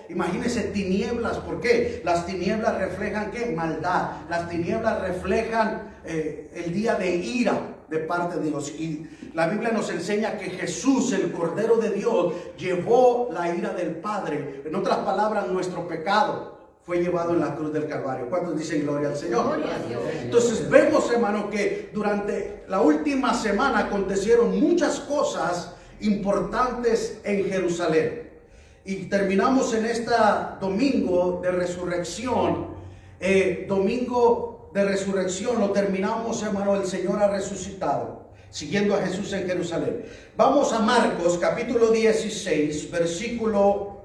Imagínense, tinieblas. ¿Por qué? Las tinieblas reflejan ¿qué? Maldad. Las tinieblas reflejan el día de ira de parte de Dios. Y la Biblia nos enseña que Jesús, el Cordero de Dios, llevó la ira del Padre. En otras palabras, nuestro pecado fue llevado en la cruz del Calvario. ¿Cuántos dicen gloria al Señor? Gloria a Dios. Entonces vemos, hermano, que durante la última semana acontecieron muchas cosas importantes en Jerusalén. Y terminamos en este domingo de resurrección. Domingo de resurrección lo terminamos, hermano, el Señor ha resucitado, siguiendo a Jesús en Jerusalén. Vamos a Marcos capítulo 16, versículo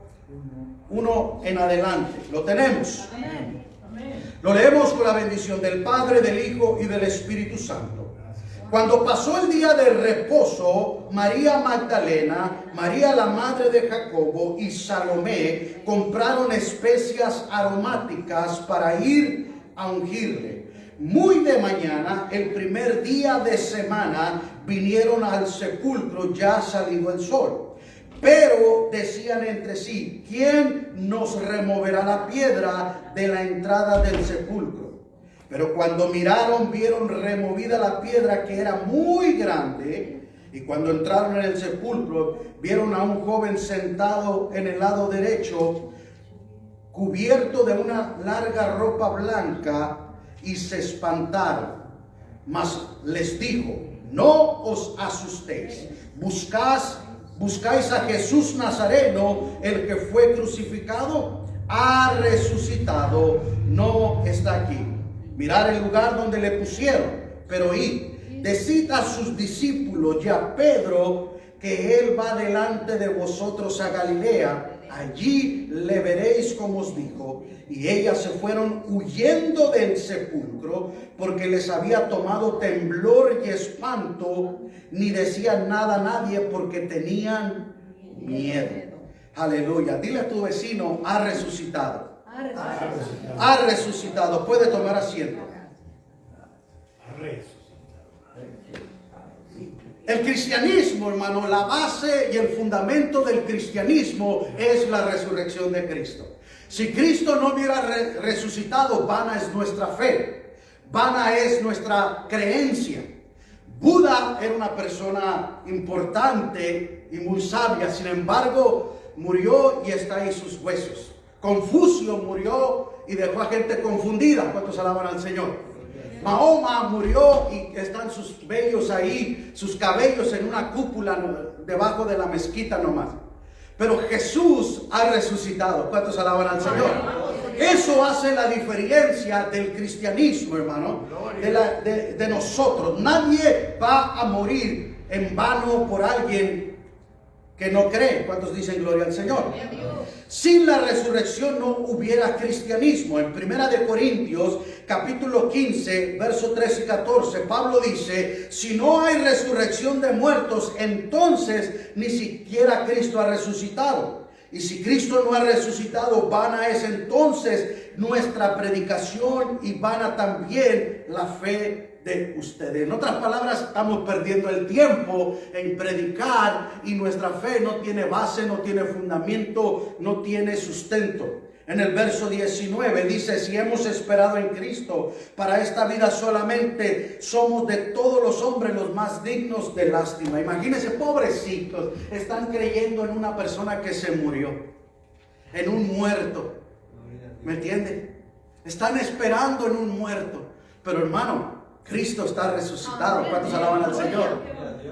1 en adelante. ¿Lo tenemos? Amén. Lo leemos con la bendición del Padre, del Hijo y del Espíritu Santo. Cuando pasó el día de reposo, María Magdalena, María la madre de Jacobo y Salomé compraron especias aromáticas para ir a ungirle. Muy de mañana, el primer día de semana, vinieron al sepulcro ya salido el sol. Pero decían entre sí: ¿quién nos removerá la piedra de la entrada del sepulcro? Pero cuando miraron, vieron removida la piedra, que era muy grande. Y cuando entraron en el sepulcro, vieron a un joven sentado en el lado derecho, cubierto de una larga ropa blanca, y se espantaron. Mas les dijo: no os asustéis, buscáis a Jesús Nazareno, el que fue crucificado. Ha resucitado, no está aquí. Mirad el lugar donde le pusieron. Pero id, decid a sus discípulos y a Pedro que él va delante de vosotros a Galilea. Allí le veréis como os dijo. Y ellas se fueron huyendo del sepulcro, porque les había tomado temblor y espanto. Ni decían nada a nadie, porque tenían miedo. Aleluya. Dile a tu vecino: ha resucitado. Ha resucitado. Puede tomar asiento. El cristianismo, hermano, la base y el fundamento del cristianismo es la resurrección de Cristo. Si Cristo no hubiera resucitado, vana es nuestra fe, vana es nuestra creencia. Buda era una persona importante y muy sabia, sin embargo, murió y está ahí sus huesos. Confucio murió y dejó a gente confundida. ¿Cuántos alaban al Señor? Mahoma murió y están sus vellos ahí, sus cabellos en una cúpula debajo de la mezquita nomás. Pero Jesús ha resucitado. ¿Cuántos alaban al Señor? Eso hace la diferencia del cristianismo, hermano, de nosotros. Nadie va a morir en vano por alguien que no cree. ¿Cuántos dicen gloria al Señor? Sin la resurrección no hubiera cristianismo. En 1 de Corintios capítulo 15 versos 13 y 14, Pablo dice: si no hay resurrección de muertos, entonces ni siquiera Cristo ha resucitado. Y si Cristo no ha resucitado, vana es entonces nuestra predicación, y vana también la fe de ustedes. En otras palabras, estamos perdiendo el tiempo en predicar y nuestra fe no tiene base, no tiene fundamento, no tiene sustento. En el verso 19 dice: si hemos esperado en Cristo para esta vida solamente, somos de todos los hombres los más dignos de lástima. Imagínense, pobrecitos, están creyendo en una persona que se murió, en un muerto. ¿Me entiende? Están esperando en un muerto. Pero hermano, Cristo está resucitado. ¿Cuántos alaban al Señor?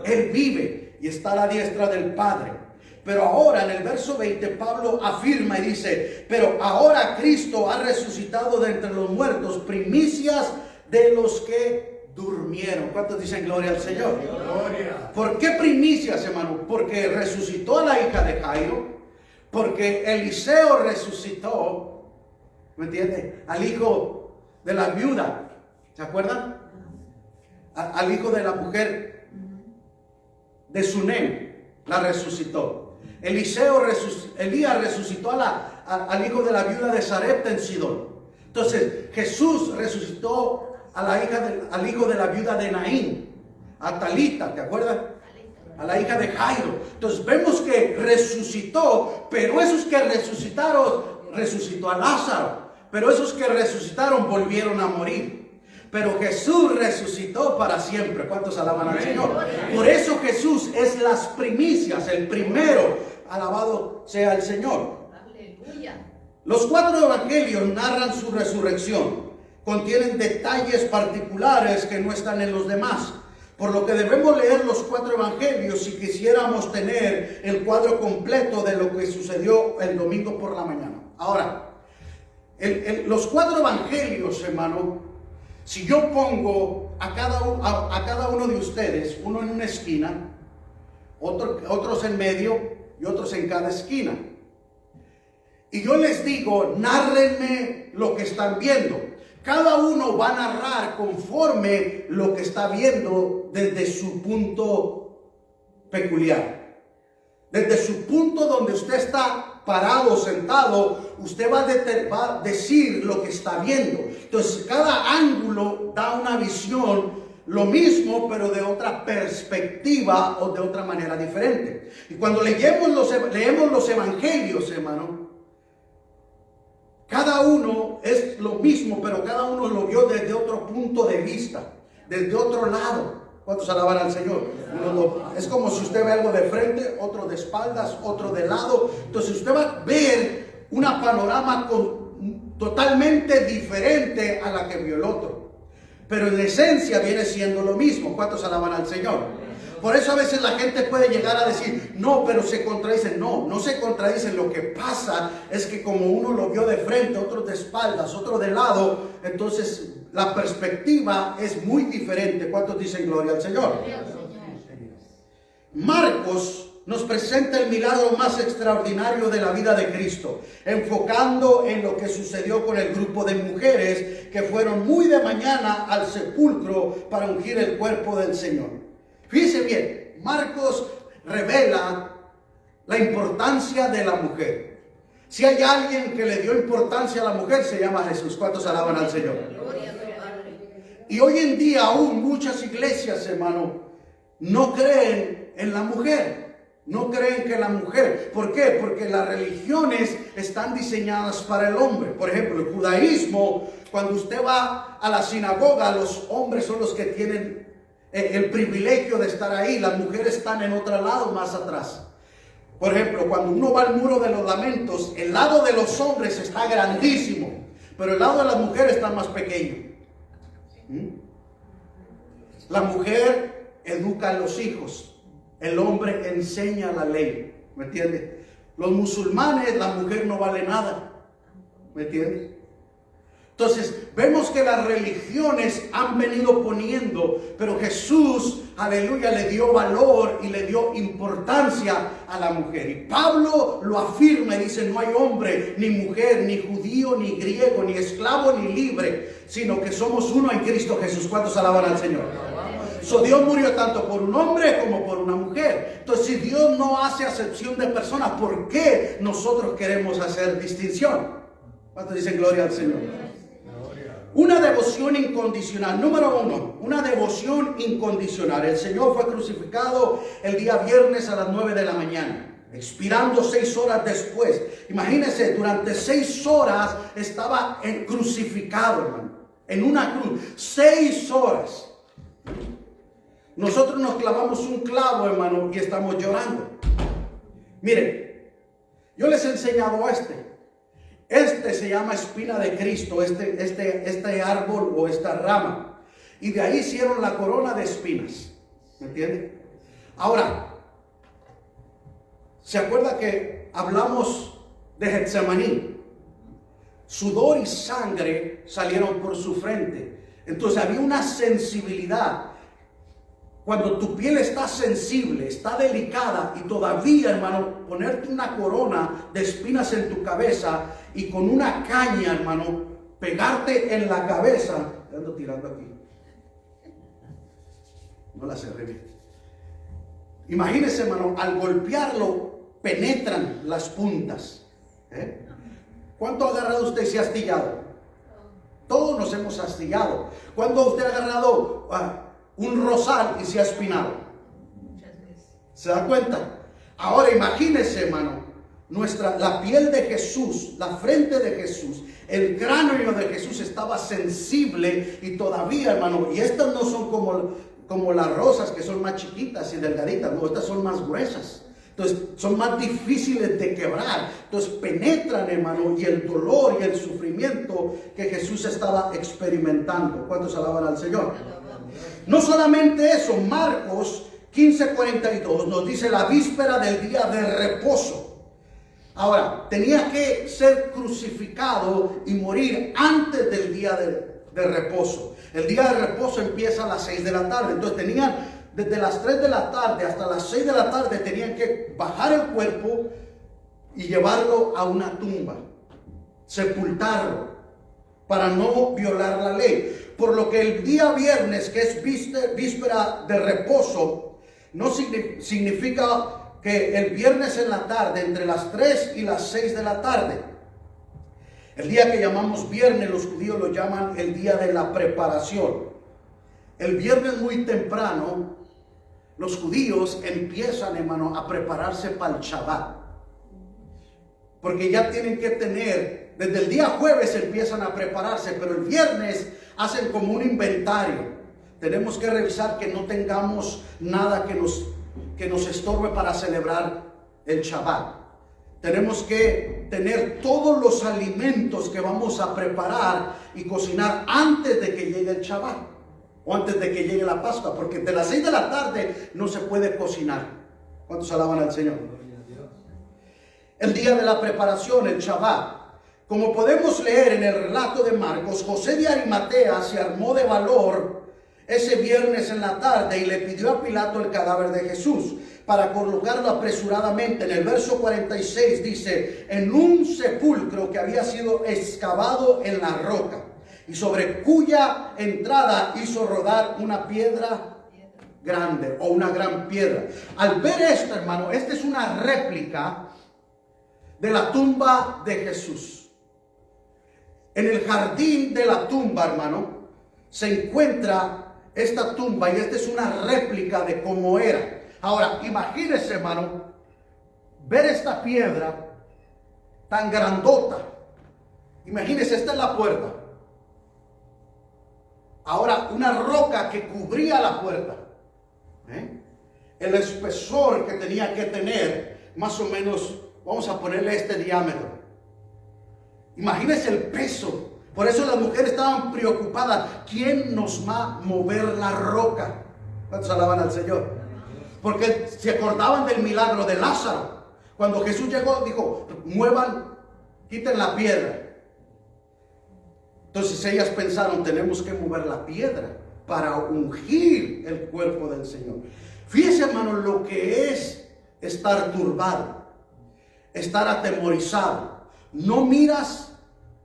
Él vive y está a la diestra del Padre. Pero ahora en el verso 20 Pablo afirma y dice: pero ahora Cristo ha resucitado de entre los muertos, primicias de los que durmieron. ¿Cuántos dicen gloria al Señor? Gloria. ¿Por qué primicias, hermano? Porque resucitó a la hija de Jairo, porque Eliseo resucitó, ¿me entiende? Al hijo de la viuda, ¿se acuerdan? Al hijo de la mujer de Sunem, la resucitó. Elías resucitó al hijo de la viuda de Sarepta en Sidón. Entonces Jesús resucitó al hijo de la viuda de Naín, a Talita, ¿te acuerdas? A la hija de Jairo. Entonces vemos que resucitó, pero esos que resucitaron, resucitó a Lázaro, pero esos que resucitaron volvieron a morir. Pero Jesús resucitó para siempre. ¿Cuántos alaban al Señor? Por eso Jesús es las primicias, el primero. Alabado sea el Señor. Aleluya. Los 4 evangelios narran su resurrección. Contienen detalles particulares que no están en los demás. Por lo que debemos leer los 4 evangelios si quisiéramos tener el cuadro completo de lo que sucedió el domingo por la mañana. Ahora, los 4 evangelios, hermano, si yo pongo a cada uno de ustedes, uno en una esquina, otros en medio y otros en cada esquina, y yo les digo, nárrenme lo que están viendo. Cada uno va a narrar conforme lo que está viendo desde su punto peculiar. Desde su punto donde usted está parado, sentado, usted va a decir lo que está viendo. Entonces, cada ángulo da una visión, lo mismo, pero de otra perspectiva o de otra manera diferente. Y cuando leemos los evangelios, hermano, cada uno es lo mismo, pero cada uno lo vio desde otro punto de vista, desde otro lado. ¿Cuántos alaban al Señor? Es como si usted ve algo de frente, otro de espaldas, otro de lado. Entonces usted va a ver una panorama totalmente diferente a la que vio el otro. Pero en esencia viene siendo lo mismo. ¿Cuántos alaban al Señor? Por eso a veces la gente puede llegar a decir, no, pero se contradicen. No, no se contradicen. Lo que pasa es que como uno lo vio de frente, otro de espaldas, otro de lado, entonces la perspectiva es muy diferente. ¿Cuántos dicen gloria al Señor? Marcos nos presenta el milagro más extraordinario de la vida de Cristo, enfocando en lo que sucedió con el grupo de mujeres que fueron muy de mañana al sepulcro para ungir el cuerpo del Señor. Fíjense bien, Marcos revela la importancia de la mujer. Si hay alguien que le dio importancia a la mujer, se llama Jesús. ¿Cuántos alaban al Señor? Y hoy en día aún muchas iglesias, hermano, no creen en la mujer. No creen que la mujer. ¿Por qué? Porque las religiones están diseñadas para el hombre. Por ejemplo, el judaísmo, cuando usted va a la sinagoga, los hombres son los que tienen el privilegio de estar ahí. Las mujeres están en otro lado, más atrás. Por ejemplo, cuando uno va al muro de los lamentos, el lado de los hombres está grandísimo, pero el lado de las mujeres está más pequeño. La mujer educa a los hijos, el hombre enseña la ley. ¿Me entiende? Los musulmanes, la mujer no vale nada. ¿Me entiende? Entonces, vemos que las religiones han venido poniendo, pero Jesús, aleluya, le dio valor y le dio importancia a la mujer. Y Pablo lo afirma y dice, no hay hombre, ni mujer, ni judío, ni griego, ni esclavo, ni libre, sino que somos uno en Cristo Jesús. ¿Cuántos alaban al Señor? Dios murió tanto por un hombre como por una mujer. Entonces, si Dios no hace acepción de personas, ¿por qué nosotros queremos hacer distinción? ¿Cuántos dicen gloria al Señor? Una devoción incondicional. Número 1, una devoción incondicional. El Señor fue crucificado el día viernes a las 9 de la mañana, expirando 6 horas después. Imagínense, durante 6 horas estaba crucificado, hermano, en una cruz. 6 horas. Nosotros nos clavamos un clavo, hermano, y estamos llorando. Miren, yo les he enseñado Este se llama espina de Cristo, este árbol o esta rama. Y de ahí hicieron la corona de espinas. ¿Me entienden? Ahora, ¿se acuerda que hablamos de Getsemaní? Sudor y sangre salieron por su frente. Entonces había una sensibilidad. Cuando tu piel está sensible, está delicada, y todavía, hermano, ponerte una corona de espinas en tu cabeza y con una caña, hermano, pegarte en la cabeza. Ando tirando aquí. No la cerré bien. Imagínese, hermano, al golpearlo penetran las puntas. ¿Cuánto ha agarrado usted y se ha astillado? Todos nos hemos astillado. ¿Cuándo usted ha agarrado un rosal y se ha espinado? Muchas veces. ¿Se da cuenta? Ahora imagínense, hermano, la piel de Jesús, la frente de Jesús, el cráneo de Jesús estaba sensible y todavía, hermano, y estas no son como las rosas que son más chiquitas y delgaditas, no, estas son más gruesas. Entonces son más difíciles de quebrar. Entonces penetran, hermano, y el dolor y el sufrimiento que Jesús estaba experimentando. ¿Cuántos alaban al Señor? No solamente eso, Marcos 15:42 nos dice la víspera del día de reposo. Ahora, tenía que ser crucificado y morir antes del día de reposo. El día de reposo empieza a las 6 de la tarde. Entonces tenían desde las 3 de la tarde hasta las 6 de la tarde tenían que bajar el cuerpo y llevarlo a una tumba, sepultarlo, para no violar la ley. Por lo que el día viernes, que es víspera de reposo, no significa que el viernes en la tarde, entre las 3 y las 6 de la tarde. El día que llamamos viernes, los judíos lo llaman el día de la preparación. El viernes muy temprano, los judíos empiezan, hermano, a prepararse para el Shabbat. Porque ya tienen que tener, desde el día jueves empiezan a prepararse, pero el viernes hacen como un inventario. Tenemos que revisar que no tengamos nada que nos estorbe para celebrar el Shabbat. Tenemos que tener todos los alimentos que vamos a preparar y cocinar antes de que llegue el Shabbat o antes de que llegue la Pascua, porque de las 6 de la tarde no se puede cocinar. ¿Cuántos alaban al Señor? El día de la preparación, el Shabbat. Como podemos leer en el relato de Marcos, José de Arimatea se armó de valor ese viernes en la tarde y le pidió a Pilato el cadáver de Jesús para colocarlo apresuradamente. En el verso 46 dice: en un sepulcro que había sido excavado en la roca y sobre cuya entrada hizo rodar una piedra grande o una gran piedra. Al ver esto, hermano, esta es una réplica de la tumba de Jesús. En el jardín de la tumba, hermano, se encuentra esta tumba y esta es una réplica de cómo era. Ahora, imagínese, hermano, ver esta piedra tan grandota. Imagínese, esta es la puerta. Ahora, una roca que cubría la puerta. El espesor que tenía que tener, más o menos, vamos a ponerle este diámetro. Imagínese el peso. Por eso las mujeres estaban preocupadas. ¿Quién nos va a mover la roca? ¿Cuántos alaban al Señor? Porque se acordaban del milagro de Lázaro. Cuando Jesús llegó, dijo: muevan, quiten la piedra. Entonces ellas pensaron: tenemos que mover la piedra para ungir el cuerpo del Señor. Fíjese, hermano, lo que es estar turbado, estar atemorizado. No miras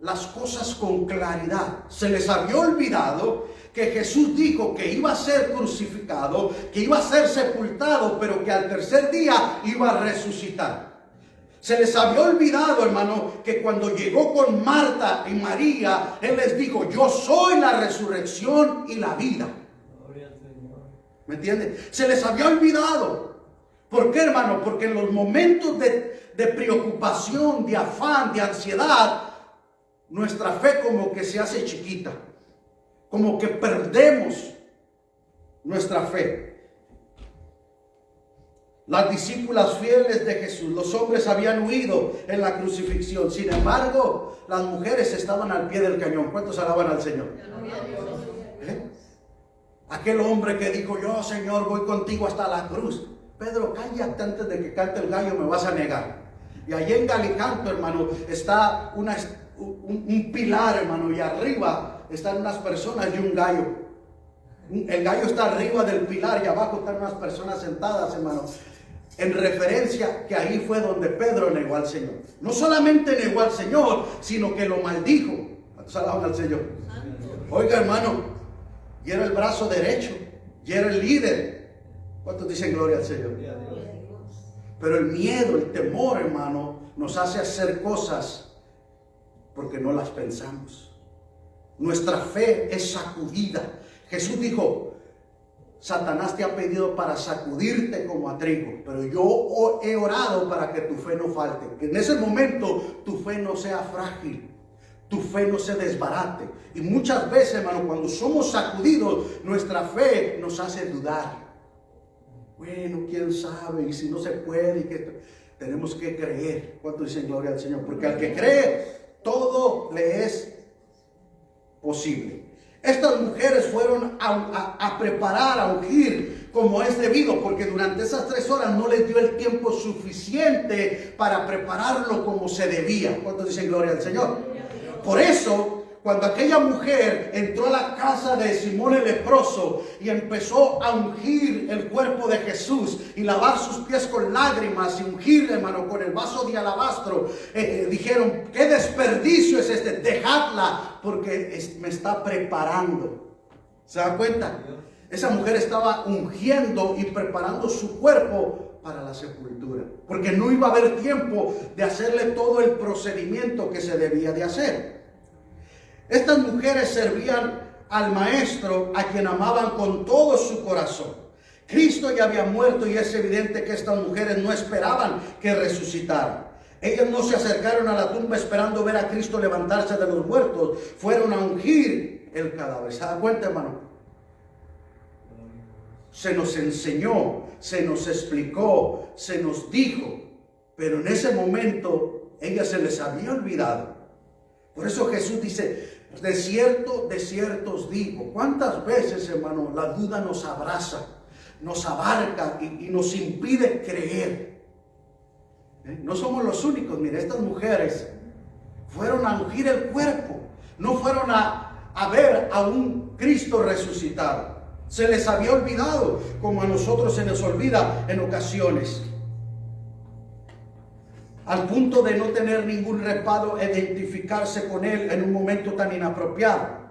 las cosas con claridad. Se les había olvidado que Jesús dijo que iba a ser crucificado, que iba a ser sepultado, pero que al tercer día iba a resucitar. Se les había olvidado, hermano, que cuando llegó con Marta y María, Él les dijo: yo soy la resurrección y la vida. ¿Me entienden? Se les había olvidado. ¿Por qué, hermano? Porque en los momentos de preocupación, de afán, de ansiedad, nuestra fe como que se hace chiquita, como que perdemos nuestra fe. Las discípulas fieles de Jesús, los hombres habían huido en la crucifixión. Sin embargo, las mujeres estaban al pie del cañón. ¿Cuántos alaban al Señor? Aquel hombre que dijo: yo, Señor, voy contigo hasta la cruz. Pedro, cállate, antes de que cante el gallo me vas a negar. Y allí en Galicanto, hermano, está un pilar, hermano, y arriba están unas personas y un gallo. El gallo está arriba del pilar y abajo están unas personas sentadas, hermano. En referencia que ahí fue donde Pedro negó al Señor. No solamente negó al Señor, sino que lo maldijo. ¿Cuántos alaban al Señor? Oiga, hermano, y era el brazo derecho, y era el líder. ¿Cuántos dicen gloria al Señor? Pero el miedo, el temor, hermano, nos hace hacer cosas porque no las pensamos. Nuestra fe es sacudida. Jesús dijo: Satanás te ha pedido para sacudirte como a trigo, pero yo he orado para que tu fe no falte, que en ese momento tu fe no sea frágil, tu fe no se desbarate. Y muchas veces, hermano, cuando somos sacudidos, nuestra fe nos hace dudar. Bueno, quién sabe, y si no se puede, y que tenemos que creer. ¿Cuánto dicen gloria al Señor? Porque al que cree, todo le es posible. Estas mujeres fueron a preparar, a ungir como es debido, porque durante esas 3 horas no les dio el tiempo suficiente para prepararlo como se debía. ¿Cuántos dicen gloria al Señor? Por eso, cuando aquella mujer entró a la casa de Simón el leproso y empezó a ungir el cuerpo de Jesús y lavar sus pies con lágrimas y ungirle, hermano, con el vaso de alabastro, dijeron: ¿qué desperdicio es este? Dejadla, porque me está preparando. ¿Se da cuenta? Esa mujer estaba ungiendo y preparando su cuerpo para la sepultura, porque no iba a haber tiempo de hacerle todo el procedimiento que se debía de hacer. Estas mujeres servían al Maestro, a quien amaban con todo su corazón. Cristo ya había muerto y es evidente que estas mujeres no esperaban que resucitara. Ellas no se acercaron a la tumba esperando ver a Cristo levantarse de los muertos. Fueron a ungir el cadáver. ¿Se da cuenta, hermano? Se nos enseñó, se nos explicó, se nos dijo, pero en ese momento ellas se les había olvidado. Por eso Jesús dice: de cierto os digo. ¿Cuántas veces, hermano, la duda nos abraza, nos abarca y nos impide creer? No somos los únicos. Mire, estas mujeres fueron a ungir el cuerpo, no fueron a ver a un Cristo resucitado. Se les había olvidado, como a nosotros se nos olvida en ocasiones, al punto de no tener ningún reparo e identificarse con él en un momento tan inapropiado.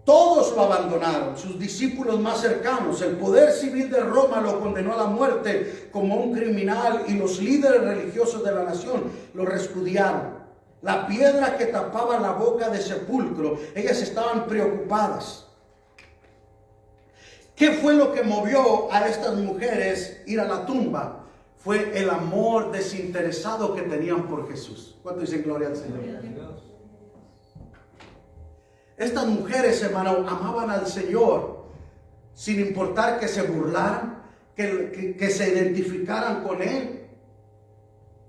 Todos lo abandonaron, sus discípulos más cercanos. El poder civil de Roma lo condenó a la muerte como un criminal y los líderes religiosos de la nación lo repudiaron. La piedra que tapaba la boca de sepulcro, ellas estaban preocupadas. ¿Qué fue lo que movió a estas mujeres ir a la tumba? Fue el amor desinteresado que tenían por Jesús. ¿Cuánto dicen gloria al Señor? Estas mujeres, hermano, amaban al Señor sin importar que se burlaran, que se identificaran con Él.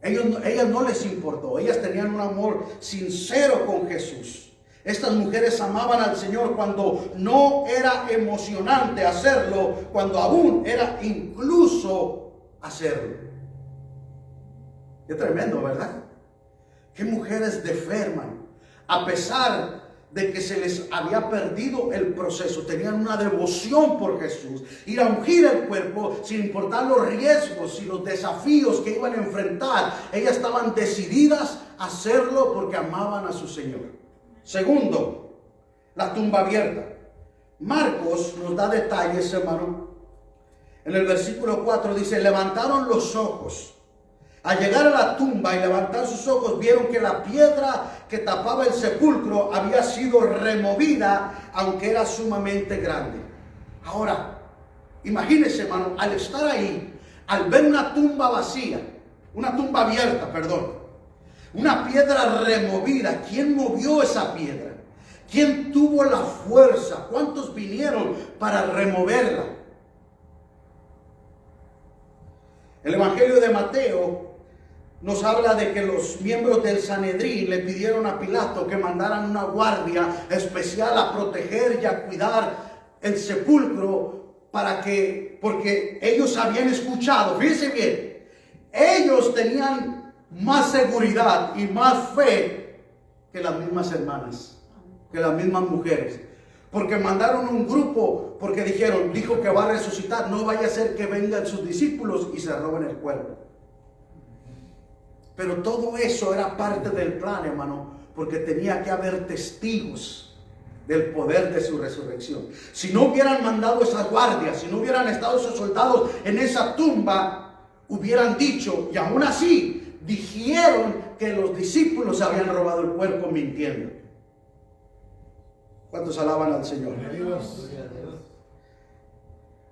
Ellas no les importó. Ellas tenían un amor sincero con Jesús. Estas mujeres amaban al Señor cuando no era emocionante hacerlo, cuando aún era incluso hacerlo. Qué tremendo, ¿verdad? Qué mujeres de fe, hermano. A pesar de que se les había perdido el proceso, tenían una devoción por Jesús, ir a ungir el cuerpo sin importar los riesgos y los desafíos que iban a enfrentar. Ellas estaban decididas a hacerlo porque amaban a su Señor. Segundo, la tumba abierta. Marcos nos da detalles, hermano. En el versículo 4 dice: levantaron los ojos. Al llegar a la tumba y levantar sus ojos, vieron que la piedra que tapaba el sepulcro había sido removida, aunque era sumamente grande. Ahora, imagínense, hermano, al estar ahí, al ver una tumba vacía, una tumba abierta, perdón, una piedra removida. ¿Quién movió esa piedra? ¿Quién tuvo la fuerza? ¿Cuántos vinieron para removerla? El Evangelio de Mateo nos habla de que los miembros del Sanedrín le pidieron a Pilato que mandaran una guardia especial a proteger y a cuidar el sepulcro porque ellos habían escuchado, fíjense bien, ellos tenían más seguridad y más fe que las mismas hermanas, que las mismas mujeres, porque mandaron un grupo, porque dijo que va a resucitar, no vaya a ser que vengan sus discípulos y se roben el cuerpo. Pero todo eso era parte del plan, hermano, porque tenía que haber testigos del poder de su resurrección. Si no hubieran mandado esas guardias, si no hubieran estado esos soldados en esa tumba, hubieran dicho, y aún así dijeron que los discípulos habían robado el cuerpo mintiendo. ¿Cuántos alaban al Señor?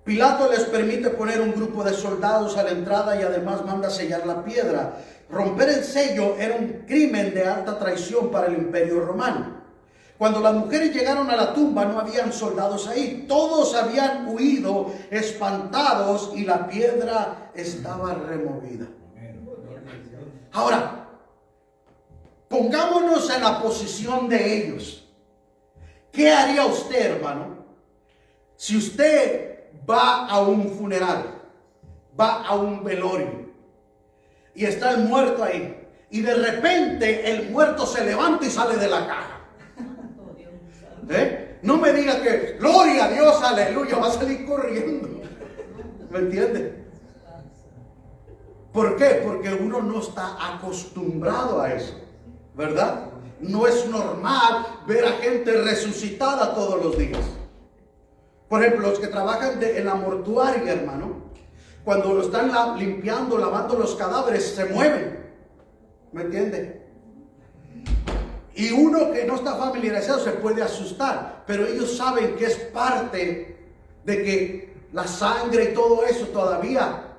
Pilato les permite poner un grupo de soldados a la entrada y además manda sellar la piedra. Romper el sello era un crimen de alta traición para el Imperio Romano. Cuando las mujeres llegaron a la tumba no habían soldados ahí. Todos habían huido espantados y la piedra estaba removida. Ahora, pongámonos en la posición de ellos. ¿Qué haría usted, hermano, si usted va a un funeral, va a un velorio y está el muerto ahí y de repente el muerto se levanta y sale de la caja? No me diga que gloria a Dios, aleluya, va a salir corriendo. ¿Me entiende? ¿Por qué? Porque uno no está acostumbrado a eso, ¿verdad? No es normal ver a gente resucitada todos los días. Por ejemplo, los que trabajan en la mortuaria, hermano, cuando lo están limpiando, lavando los cadáveres, se mueven. ¿Me entiende? Y uno que no está familiarizado se puede asustar, pero ellos saben que es parte de que la sangre y todo eso todavía,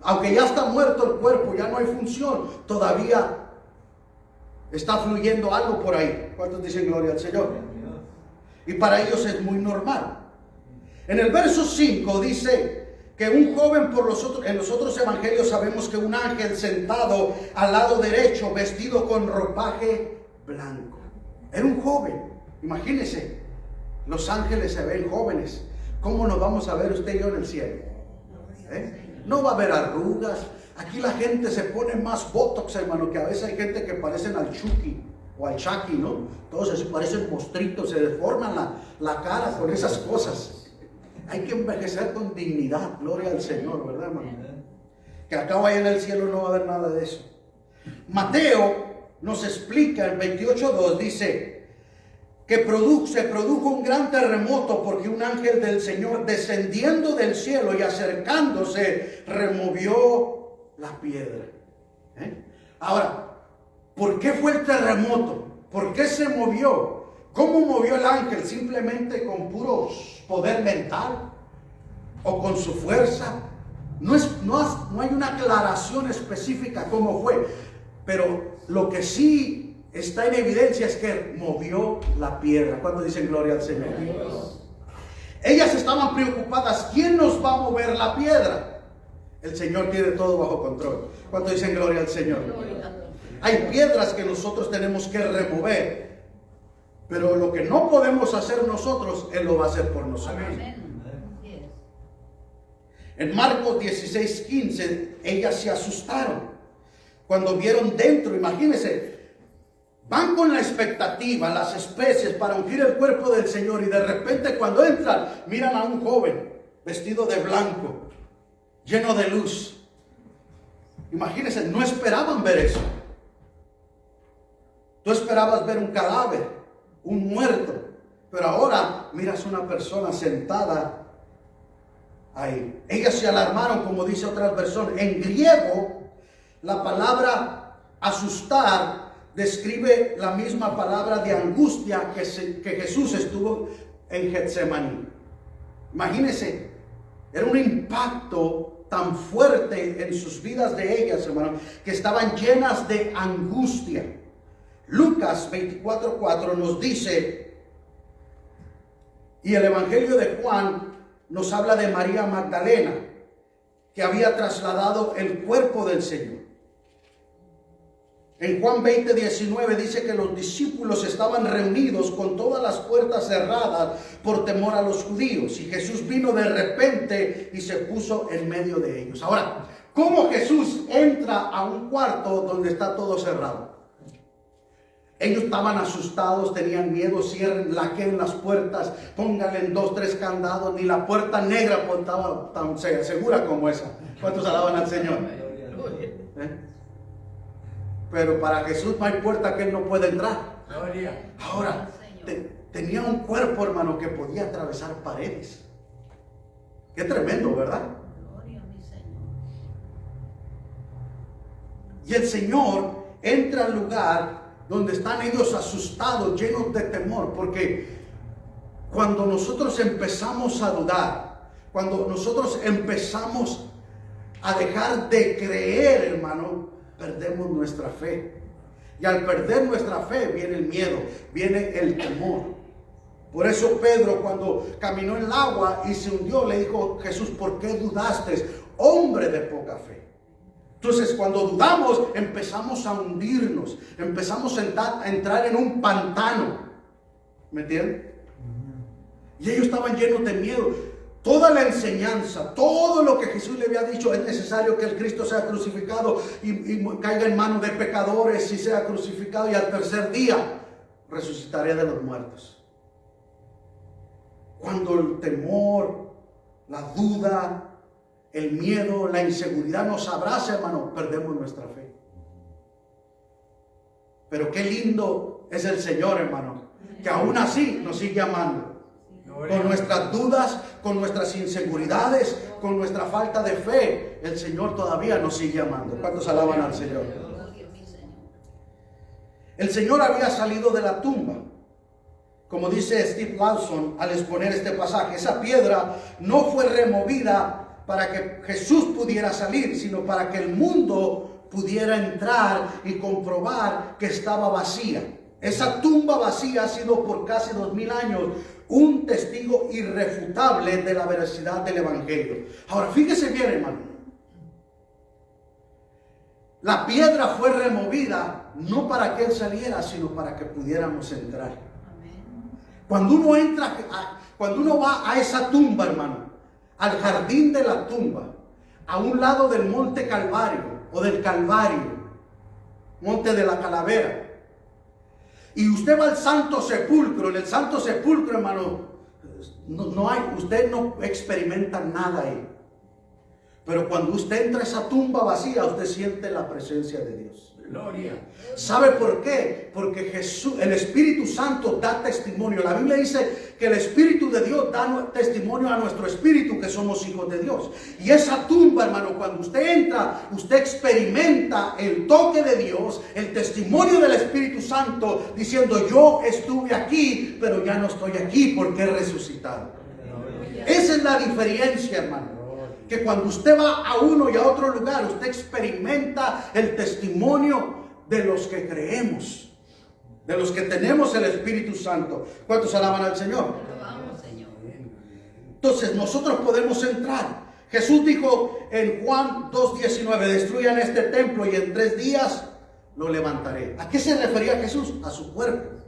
aunque ya está muerto el cuerpo, ya no hay función, todavía está fluyendo algo por ahí. ¿Cuántos dicen gloria al Señor? Y para ellos es muy normal. En el verso 5 dice que un joven, en los otros evangelios sabemos que un ángel sentado al lado derecho, vestido con ropaje blanco. Era un joven. Imagínense, los ángeles se ven jóvenes. ¿Cómo nos vamos a ver usted y yo en el cielo? No va a haber arrugas. Aquí la gente se pone más botox, hermano, que a veces hay gente que parecen al Chucky o al Chucky, ¿no? Todos se parecen mostritos, se deforman la cara con esas cosas. Hay que envejecer con dignidad, gloria al Señor, ¿verdad, hermano? Que acá vaya en el cielo no va a haber nada de eso. Mateo nos explica, el 28:2 dice que se produjo un gran terremoto porque un ángel del Señor descendiendo del cielo y acercándose removió la piedra. Ahora, ¿por qué fue el terremoto? ¿Por qué se movió? ¿Cómo movió el ángel? ¿Simplemente con puro poder mental? ¿O con su fuerza? No hay una aclaración específica cómo fue. Pero lo que sí está en evidencia es que movió la piedra. ¿Cuándo dicen gloria al Señor? Ellas estaban preocupadas. ¿Quién nos va a mover la piedra? El Señor tiene todo bajo control. ¿Cuándo dicen gloria al Señor? Hay piedras que nosotros tenemos que remover. Pero lo que no podemos hacer nosotros, Él lo va a hacer por nosotros. En Marcos 16:15, ellas se asustaron cuando vieron dentro. Imagínense, van con la expectativa, las especies para ungir el cuerpo del Señor, y de repente cuando entran, miran a un joven vestido de blanco, lleno de luz. Imagínense, no esperaban ver eso. Tú esperabas ver un cadáver, un muerto, pero ahora miras una persona sentada ahí. Ellas se alarmaron, como dice otra versión. En griego, la palabra asustar describe la misma palabra de angustia que Jesús estuvo en Getsemaní. Imagínense, era un impacto tan fuerte en sus vidas de ellas, hermano, que estaban llenas de angustia. Lucas 24:4 nos dice, y el Evangelio de Juan nos habla de María Magdalena, que había trasladado el cuerpo del Señor. En Juan 20:19 dice que los discípulos estaban reunidos con todas las puertas cerradas por temor a los judíos, y Jesús vino de repente y se puso en medio de ellos. Ahora, ¿cómo Jesús entra a un cuarto donde está todo cerrado? Ellos estaban asustados, tenían miedo. Cierren, laqueen las puertas, pónganle 2, 3 candados. Ni la puerta negra estaba tan segura como esa. ¿Cuántos alaban al Señor? Pero para Jesús no hay puerta que Él no pueda entrar. Ahora, tenía un cuerpo, hermano, que podía atravesar paredes. Qué tremendo, ¿verdad? Y el Señor entra al lugar donde están ellos asustados, llenos de temor, porque cuando nosotros empezamos a dudar, Cuando nosotros empezamos a dejar de creer, hermano, perdemos nuestra fe. Y al perder nuestra fe viene el miedo, viene el temor. Por eso Pedro, cuando caminó en el agua y se hundió, le dijo Jesús: ¿por qué dudaste, hombre de poca fe? Entonces, cuando dudamos, empezamos a hundirnos, empezamos a entrar en un pantano. ¿Me entienden? Y ellos estaban llenos de miedo. Toda la enseñanza, todo lo que Jesús le había dicho: es necesario que el Cristo sea crucificado y caiga en manos de pecadores y sea crucificado, y al tercer día resucitaré de los muertos. Cuando el temor, la duda, el miedo, la inseguridad nos abraza, hermano, perdemos nuestra fe. Pero qué lindo es el Señor, hermano, que aún así nos sigue amando. Con nuestras dudas, con nuestras inseguridades, con nuestra falta de fe, el Señor todavía nos sigue amando. ¿Cuántos alaban al Señor? El Señor había salido de la tumba. Como dice Steve Lawson al exponer este pasaje, esa piedra no fue removida para que Jesús pudiera salir, sino para que el mundo pudiera entrar y comprobar que estaba vacía. Esa tumba vacía ha sido por casi 2000 años un testigo irrefutable de la veracidad del Evangelio. Ahora, fíjese bien, hermano. La piedra fue removida no para que Él saliera, sino para que pudiéramos entrar. Cuando uno entra, cuando uno va a esa tumba, hermano, al jardín de la tumba, a un lado del monte Calvario o del Calvario, monte de la calavera, y usted va al Santo Sepulcro, en el Santo Sepulcro, hermano, usted no experimenta nada ahí. Pero cuando usted entra a esa tumba vacía, usted siente la presencia de Dios. Gloria. ¿Sabe por qué? Porque Jesús, el Espíritu Santo, da testimonio. La Biblia dice que el Espíritu de Dios da testimonio a nuestro espíritu que somos hijos de Dios. Y esa tumba, hermano, cuando usted entra, usted experimenta el toque de Dios, el testimonio del Espíritu Santo, diciendo: yo estuve aquí, pero ya no estoy aquí porque he resucitado. Esa es la diferencia, hermano. Que cuando usted va a uno y a otro lugar, usted experimenta el testimonio de los que creemos, de los que tenemos el Espíritu Santo. ¿Cuántos alaban al Señor? Entonces nosotros podemos entrar. Jesús dijo en Juan 2:19: destruyan este templo y en 3 días lo levantaré. ¿A qué se refería Jesús? A su cuerpo,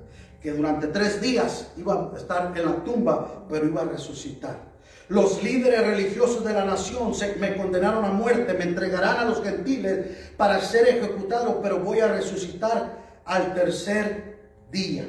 que durante 3 días iba a estar en la tumba, pero iba a resucitar. Los líderes religiosos de la nación me condenaron a muerte, me entregarán a los gentiles para ser ejecutado, pero voy a resucitar al tercer día.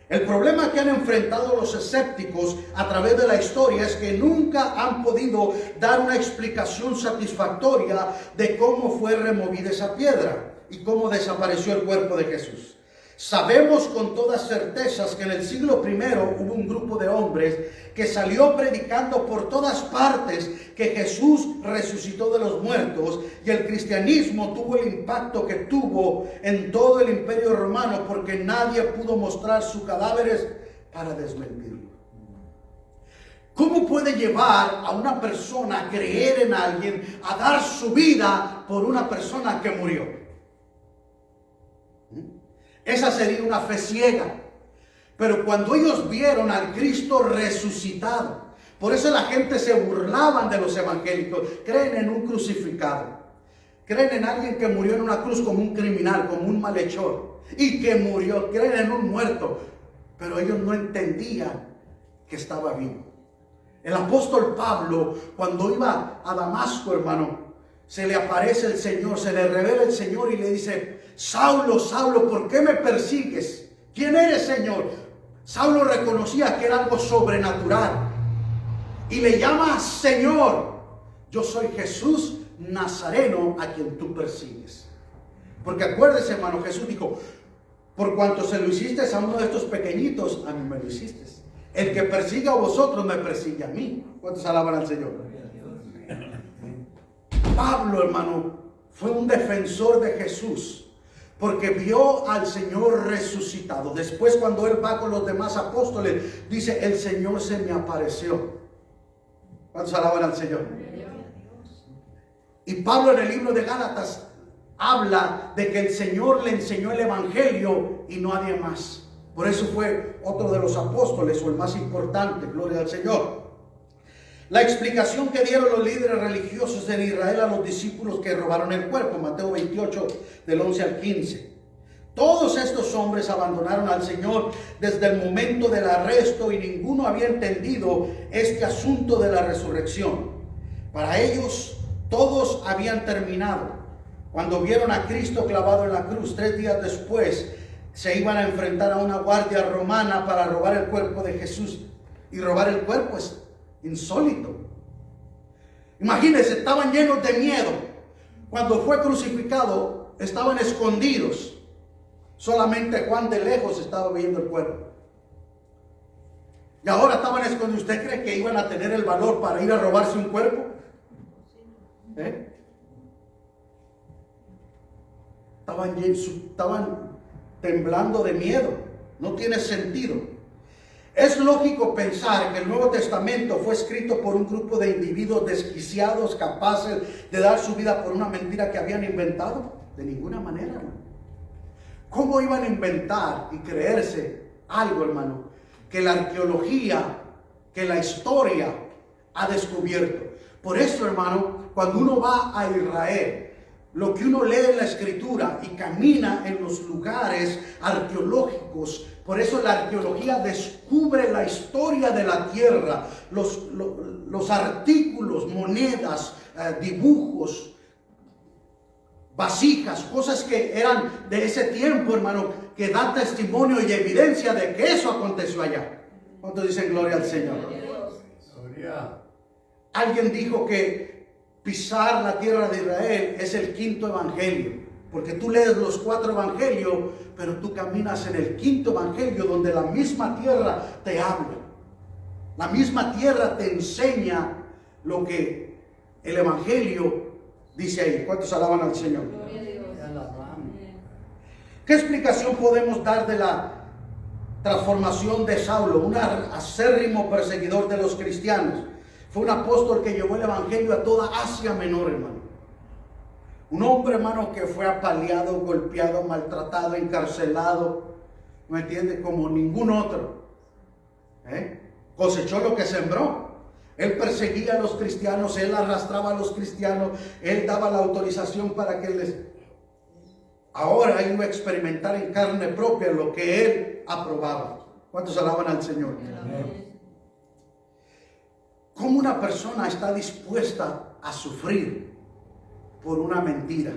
El problema que han enfrentado los escépticos a través de la historia es que nunca han podido dar una explicación satisfactoria de cómo fue removida esa piedra y cómo desapareció el cuerpo de Jesús. Sabemos con todas certezas que en el siglo I hubo un grupo de hombres que salió predicando por todas partes que Jesús resucitó de los muertos, y el cristianismo tuvo el impacto que tuvo en todo el Imperio Romano porque nadie pudo mostrar sus cadáveres para desmentirlo. ¿Cómo puede llevar a una persona a creer en alguien, a dar su vida por una persona que murió? Esa sería una fe ciega. Pero cuando ellos vieron al Cristo resucitado, por eso la gente se burlaban de los evangélicos. Creen en un crucificado, creen en alguien que murió en una cruz como un criminal, como un malhechor, y que murió. Creen en un muerto, pero ellos no entendían que estaba vivo. El apóstol Pablo, cuando iba a Damasco, hermano, se le aparece el Señor, se le revela el Señor y le dice: Saulo, Saulo, ¿por qué me persigues? ¿Quién eres, Señor? Saulo reconocía que era algo sobrenatural y le llama Señor. Yo soy Jesús Nazareno a quien tú persigues. Porque acuérdese, hermano, Jesús dijo: por cuanto se lo hiciste a uno de estos pequeñitos, a mí me lo hiciste. El que persiga a vosotros me persigue a mí. ¿Cuántos alaban al Señor? Pablo, hermano, fue un defensor de Jesús, porque vio al Señor resucitado. Después, cuando él va con los demás apóstoles, dice: el Señor se me apareció. ¿Cuántos alaban al Señor? Y Pablo en el libro de Gálatas habla de que el Señor le enseñó el Evangelio y no nadie más. Por eso fue otro de los apóstoles, o el más importante, gloria al Señor. La explicación que dieron los líderes religiosos en Israel a los discípulos que robaron el cuerpo, Mateo 28, del 11 al 15. Todos estos hombres abandonaron al Señor desde el momento del arresto y ninguno había entendido este asunto de la resurrección. Para ellos, todos habían terminado. Cuando vieron a Cristo clavado en la cruz, 3 días después, se iban a enfrentar a una guardia romana para robar el cuerpo de Jesús. Y robar el cuerpo es insólito. Imagínense, estaban llenos de miedo. Cuando fue crucificado, estaban escondidos. Solamente Juan de lejos estaba viendo el cuerpo. Y ahora estaban escondidos. ¿Usted cree que iban a tener el valor para ir a robarse un cuerpo? Estaban temblando de miedo. No tiene sentido. Es lógico pensar que el Nuevo Testamento fue escrito por un grupo de individuos desquiciados, capaces de dar su vida por una mentira que habían inventado. De ninguna manera, hermano. ¿Cómo iban a inventar y creerse algo, hermano, que la arqueología, que la historia ha descubierto? Por eso, hermano, cuando uno va a Israel, lo que uno lee en la Escritura y camina en los lugares arqueológicos, por eso la arqueología descubre la historia de la tierra, los artículos, monedas, dibujos, vasijas, cosas que eran de ese tiempo, hermano, que dan testimonio y evidencia de que eso aconteció allá. ¿Cuántos dicen gloria al Señor? Gloria. Alguien dijo que pisar la tierra de Israel es el 5.º evangelio, porque tú lees los 4 evangelios, pero tú caminas en el 5.º evangelio, donde la misma tierra te habla, la misma tierra te enseña lo que el evangelio dice ahí. ¿Cuántos alaban al Señor? ¿Qué explicación podemos dar de la transformación de Saulo, un acérrimo perseguidor de los cristianos? Fue un apóstol que llevó el evangelio a toda Asia Menor, hermano. Un hombre, hermano, que fue apaleado, golpeado, maltratado, encarcelado, ¿me entiende? Como ningún otro. Cosechó lo que sembró. Él perseguía a los cristianos, él arrastraba a los cristianos, él daba la autorización para que les... Ahora iba a experimentar en carne propia lo que él aprobaba. ¿Cuántos alaban al Señor? Amén. ¿Cómo una persona está dispuesta a sufrir por una mentira,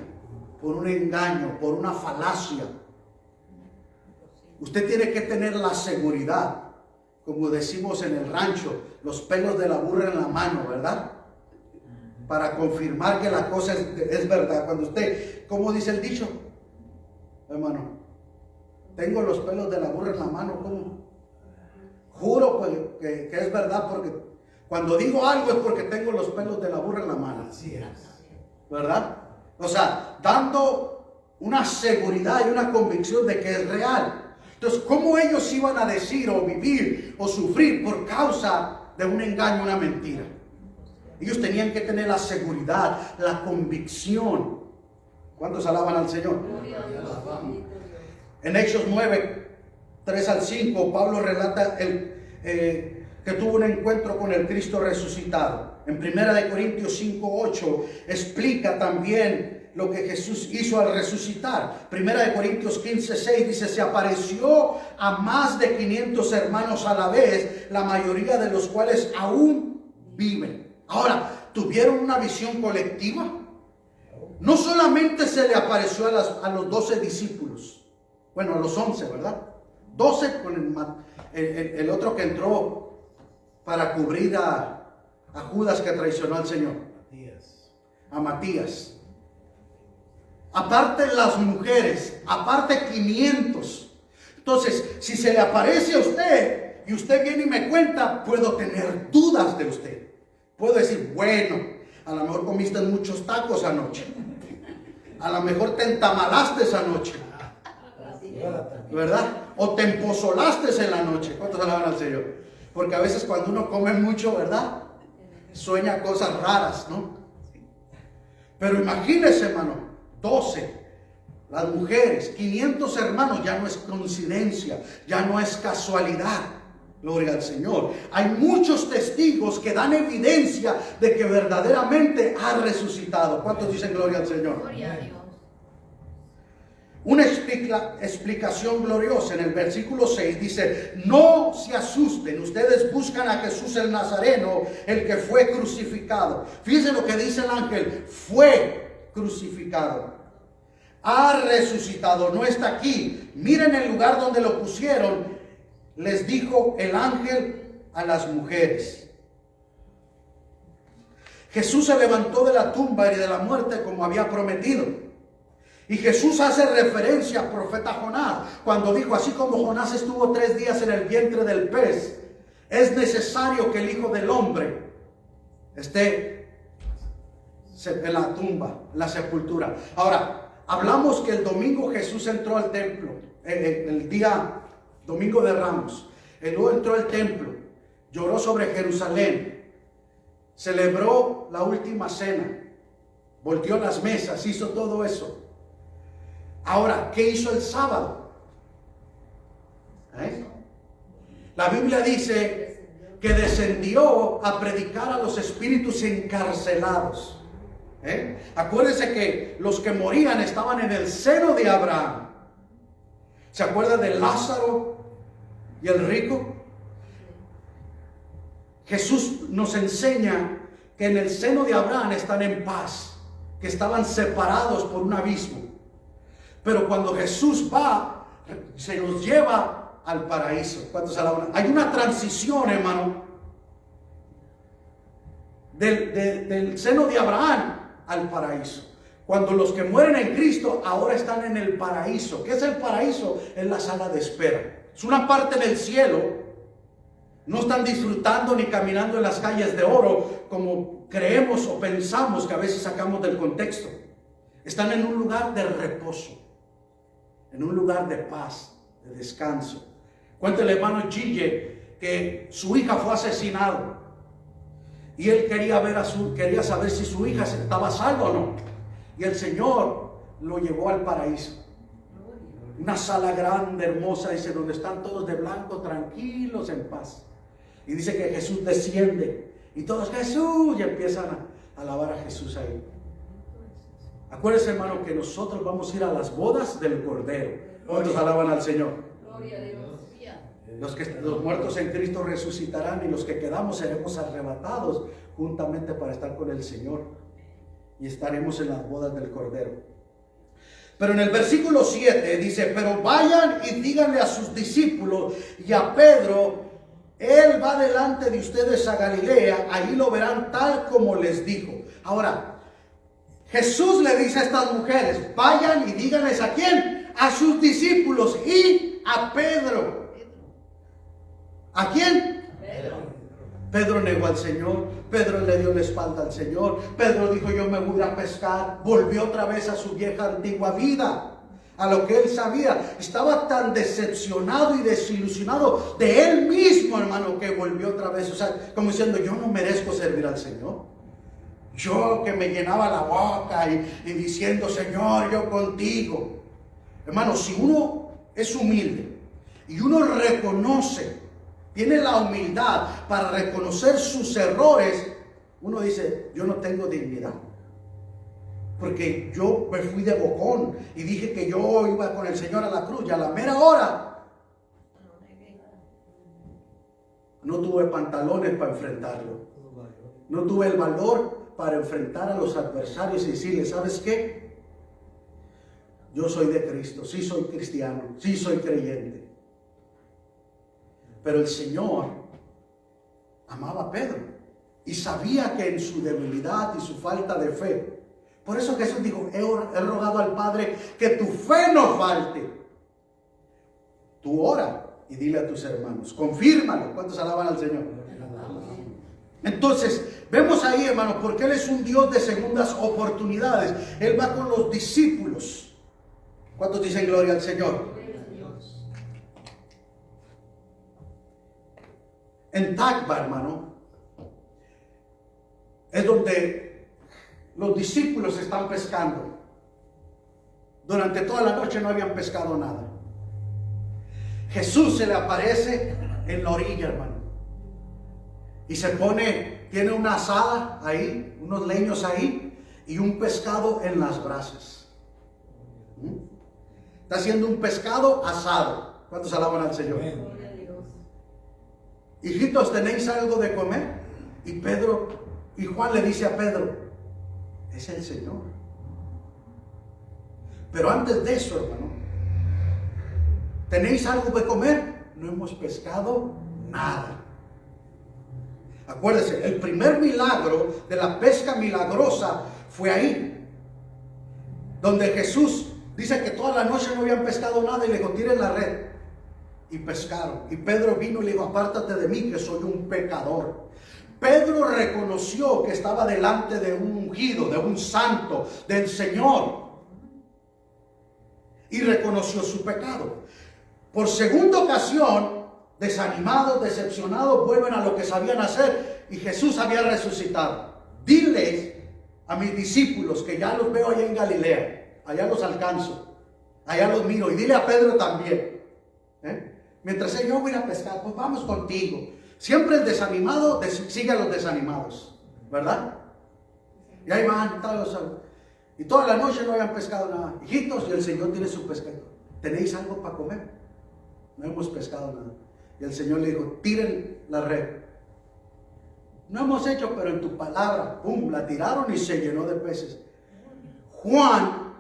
por un engaño, por una falacia? Usted tiene que tener la seguridad, como decimos en el rancho, los pelos de la burra en la mano, ¿verdad? Para confirmar que la cosa es verdad. Cuando usted, ¿cómo dice el dicho? Hermano, tengo los pelos de la burra en la mano, ¿cómo? Juro pues, que es verdad, porque cuando digo algo es porque tengo los pelos de la burra en la mano. Así es. ¿Verdad? O sea, dando una seguridad y una convicción de que es real. Entonces, ¿cómo ellos iban a decir o vivir o sufrir por causa de un engaño, una mentira? Ellos tenían que tener la seguridad, la convicción. ¿Cuántos alaban al Señor? En Hechos 9, 3 al 5, Pablo relata que tuvo un encuentro con el Cristo resucitado. En 1 Corintios 5, 8 explica también lo que Jesús hizo al resucitar. 1 Corintios 15, 6 dice: se apareció a más de 500 hermanos a la vez, la mayoría de los cuales aún viven. Ahora, ¿tuvieron una visión colectiva? No solamente se le apareció a los 12 discípulos, bueno, a los 11, ¿verdad? 12 con el otro que entró para cubrir a Judas, que traicionó al Señor. A Matías. Aparte las mujeres, aparte 500. Entonces, si se le aparece a usted y usted viene y me cuenta, puedo tener dudas de usted. Puedo decir, bueno, a lo mejor comiste muchos tacos anoche. A lo mejor te entamalaste esa noche, ¿verdad? O te empozolaste en la noche. ¿Cuántos alaban al Señor? Porque a veces cuando uno come mucho, ¿verdad? sueña cosas raras, ¿no? Pero imagínense, hermano, 12, las mujeres, 500 hermanos, ya no es coincidencia, ya no es casualidad. Gloria al Señor. Hay muchos testigos que dan evidencia de que verdaderamente ha resucitado. ¿Cuántos dicen gloria al Señor? Gloria a Dios. Una explicación gloriosa en el versículo 6 dice: no se asusten, ustedes buscan a Jesús el Nazareno, el que fue crucificado. Fíjense lo que dice el ángel: fue crucificado, ha resucitado, no está aquí. Miren el lugar donde lo pusieron, les dijo el ángel a las mujeres. Jesús se levantó de la tumba y de la muerte como había prometido. Y Jesús hace referencia al profeta Jonás cuando dijo: así como Jonás estuvo 3 días en el vientre del pez, es necesario que el Hijo del Hombre esté en la tumba, en la sepultura. Ahora, hablamos que el domingo Jesús entró al templo, el día Domingo de Ramos. Él entró al templo, lloró sobre Jerusalén, celebró la última cena, volteó las mesas, hizo todo eso. Ahora, ¿qué hizo el sábado? La Biblia dice que descendió a predicar a los espíritus encarcelados. Acuérdense que los que morían estaban en el seno de Abraham. ¿Se acuerda de Lázaro y el rico? Jesús nos enseña que en el seno de Abraham están en paz, que estaban separados por un abismo. Pero cuando Jesús va, se los lleva al paraíso. ¿Cuántos alaban? Hay una transición, hermano, del seno de Abraham al paraíso. Cuando los que mueren en Cristo ahora están en el paraíso. ¿Qué es el paraíso? Es la sala de espera. Es una parte del cielo. No están disfrutando ni caminando en las calles de oro como creemos o pensamos, que a veces sacamos del contexto. Están en un lugar de reposo, en un lugar de paz, de descanso. Cuéntale, hermano Gille, que su hija fue asesinada y él quería saber si su hija estaba salva o no. Y el Señor lo llevó al paraíso. Una sala grande, hermosa, dice, donde están todos de blanco, tranquilos, en paz. Y dice que Jesús desciende y todos: Jesús, y empiezan a alabar a Jesús ahí. Acuérdense, hermano, que nosotros vamos a ir a las bodas del Cordero. ¿Cuántos alaban al Señor? Gloria a Dios. Los muertos en Cristo resucitarán y los que quedamos seremos arrebatados juntamente para estar con el Señor. Y estaremos en las bodas del Cordero. Pero en el versículo 7 dice: pero vayan y díganle a sus discípulos y a Pedro: él va delante de ustedes a Galilea, ahí lo verán tal como les dijo. Ahora, Jesús le dice a estas mujeres: vayan y díganles ¿a quién? A sus discípulos y a Pedro. ¿A quién? Pedro. Pedro negó al Señor, Pedro le dio la espalda al Señor, Pedro dijo: yo me voy a pescar, volvió otra vez a su vieja antigua vida, a lo que él sabía. Estaba tan decepcionado y desilusionado de él mismo, hermano, que volvió otra vez, o sea, como diciendo: yo no merezco servir al Señor. Yo que me llenaba la boca y diciendo: Señor, yo contigo. Hermano, si uno es humilde y uno reconoce, tiene la humildad para reconocer sus errores, uno dice: yo no tengo dignidad, porque yo me fui de bocón y dije que yo iba con el Señor a la cruz, y a la mera hora no tuve pantalones para enfrentarlo, no tuve el valor para enfrentar a los adversarios y decirles: ¿sabes qué? Yo soy de Cristo, sí soy cristiano, sí soy creyente. Pero el Señor amaba a Pedro y sabía que en su debilidad y su falta de fe, por eso Jesús dijo: he rogado al Padre que tu fe no falte. Tú ora y dile a tus hermanos, confírmalo. ¿Cuántos alaban al Señor? Entonces, vemos ahí, hermano, porque Él es un Dios de segundas oportunidades. Él va con los discípulos. ¿Cuántos dicen gloria al Señor? En Tacba, hermano, donde los discípulos están pescando. Durante toda la noche no habían pescado nada. Jesús se le aparece en la orilla, hermano. Y se pone, tiene una asada ahí, unos leños ahí y un pescado en las brasas. Está haciendo un pescado asado. ¿Cuántos alaban al Señor? Hijitos, ¿tenéis algo de comer? Y Pedro, y Juan le dice a Pedro, es el Señor. Pero antes de eso, hermano, ¿tenéis algo de comer? No hemos pescado nada. Acuérdense, el primer milagro de la pesca milagrosa fue ahí, donde Jesús dice que toda la noche no habían pescado nada y le dijo, tiren la red. Y pescaron. Y Pedro vino y le dijo, apártate de mí que soy un pecador. Pedro reconoció que estaba delante de un ungido, de un santo, del Señor. Y reconoció su pecado. Por segunda ocasión, desanimados, decepcionados, vuelven a lo que sabían hacer. Y Jesús había resucitado. Diles a mis discípulos que ya los veo allá en Galilea. Allá los alcanzo. Allá los miro. Y dile a Pedro también. Mientras yo voy a ir a pescar, pues vamos contigo. Siempre el desanimado sigue a los desanimados, ¿verdad? Y ahí van todos. Y toda la noche no habían pescado nada. Hijitos, y el Señor tiene su pescado. ¿Tenéis algo para comer? No hemos pescado nada. Y el Señor le dijo, tiren la red. No hemos hecho, pero en tu palabra, ¡pum!, la tiraron y se llenó de peces. Juan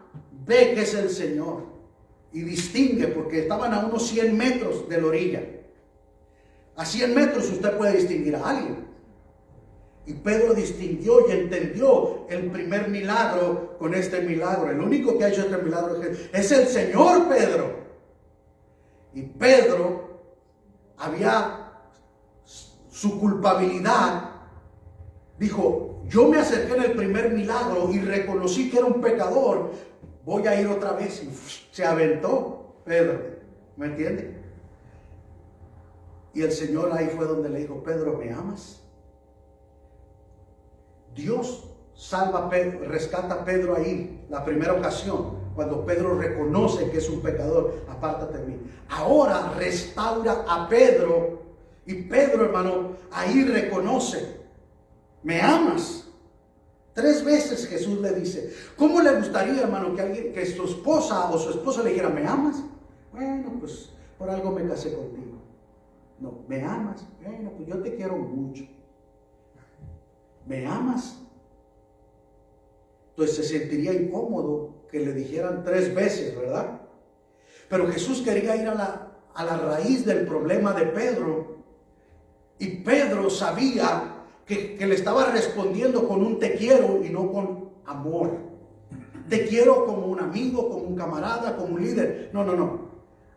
ve que es el Señor y distingue, porque estaban a unos 100 metros de la orilla. A 100 metros usted puede distinguir a alguien. Y Pedro distinguió y entendió el primer milagro con este milagro. El único que ha hecho este milagro es el Señor, Pedro. Y Pedro había su culpabilidad. Dijo, yo me acerqué en el primer milagro y reconocí que era un pecador. Voy a ir otra vez. Y se aventó Pedro. ¿Me entiende? Y el Señor ahí fue donde le dijo, Pedro, ¿me amas? Dios salva a Pedro, rescata a Pedro ahí, la primera ocasión, cuando Pedro reconoce que es un pecador. Apártate de mí. Ahora restaura a Pedro. Y Pedro, hermano, ahí reconoce, ¿me amas? 3 veces Jesús le dice. ¿Cómo le gustaría, hermano, que su esposa o su esposo le dijera, ¿me amas? Bueno, pues por algo me casé contigo. No, ¿me amas? Bueno, pues yo te quiero mucho. ¿Me amas? Entonces se sentiría incómodo que le dijeran 3 veces, ¿verdad? Pero Jesús quería ir a la raíz del problema de Pedro. Y Pedro sabía que le estaba respondiendo con un te quiero y no con amor. Te quiero como un amigo, como un camarada, como un líder. No.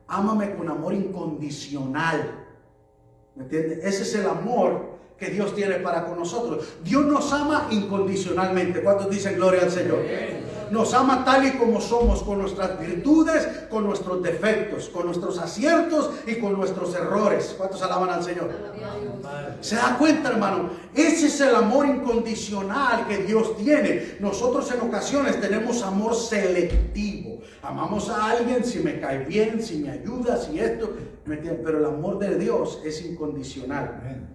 Ámame con amor incondicional. ¿Me entiendes? Ese es el amor que Dios tiene para con nosotros. Dios nos ama incondicionalmente. ¿Cuántos dicen gloria al Señor? Nos ama tal y como somos, con nuestras virtudes, con nuestros defectos, con nuestros aciertos y con nuestros errores. ¿Cuántos alaban al Señor? ¿Se da cuenta, hermano? Ese es el amor incondicional que Dios tiene. Nosotros en ocasiones tenemos amor selectivo. Amamos a alguien si me cae bien, si me ayuda, si esto, ¿me entiendes? Pero el amor de Dios es incondicional.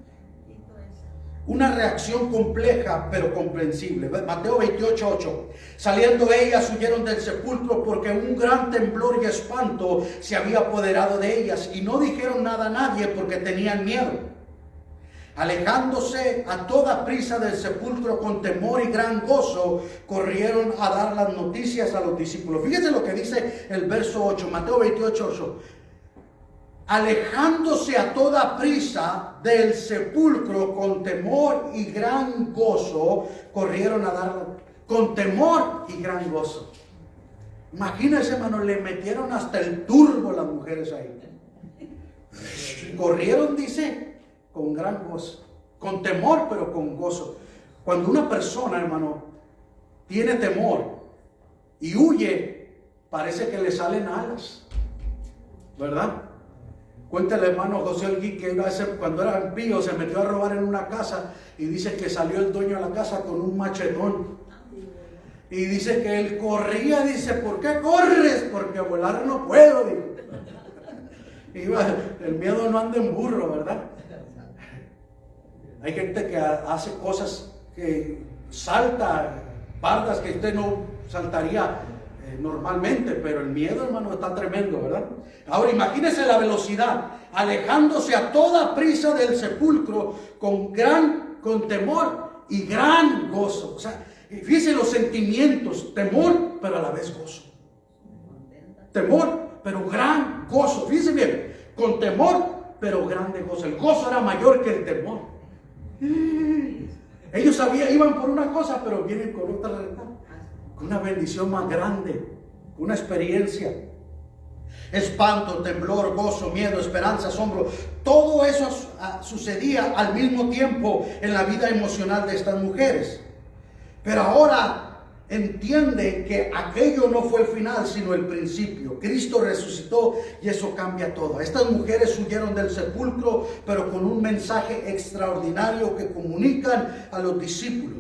Una reacción compleja pero comprensible. Mateo 28:8. Saliendo ellas, huyeron del sepulcro porque un gran temblor y espanto se había apoderado de ellas, y no dijeron nada a nadie porque tenían miedo. Alejándose a toda prisa del sepulcro con temor y gran gozo, corrieron a dar las noticias a los discípulos. Fíjense lo que dice el verso 8, Mateo 28:8. Alejándose a toda prisa del sepulcro con temor y gran gozo, corrieron a dar, con temor y gran gozo. Imagínense, hermano, le metieron hasta el turbo las mujeres ahí. Corrieron, dice, con gran gozo, con temor pero con gozo. Cuando una persona, hermano, tiene temor y huye, parece que le salen alas, ¿verdad? Cuenta el hermano José Olguí que una vez cuando era impío se metió a robar en una casa y dice que salió el dueño de la casa con un machetón. Y dice que él corría, dice, ¿por qué corres? Porque volar no puedo, dijo. El miedo no anda en burro, ¿verdad? Hay gente que hace cosas que salta, bardas que usted no saltaría normalmente, pero el miedo, hermano, está tremendo, ¿verdad? Ahora imagínese la velocidad, alejándose a toda prisa del sepulcro con temor y gran gozo. O sea, fíjese los sentimientos, temor, pero a la vez gozo. Temor, pero gran gozo. Fíjese bien, con temor, pero grande gozo. El gozo era mayor que el temor. Ellos iban por una cosa, pero vienen con otra realidad, con una bendición más grande, una experiencia. Espanto, temblor, gozo, miedo, esperanza, asombro, todo eso sucedía al mismo tiempo en la vida emocional de estas mujeres. Pero ahora entiende que aquello no fue el final, sino el principio. Cristo resucitó y eso cambia todo. Estas mujeres huyeron del sepulcro, pero con un mensaje extraordinario que comunican a los discípulos.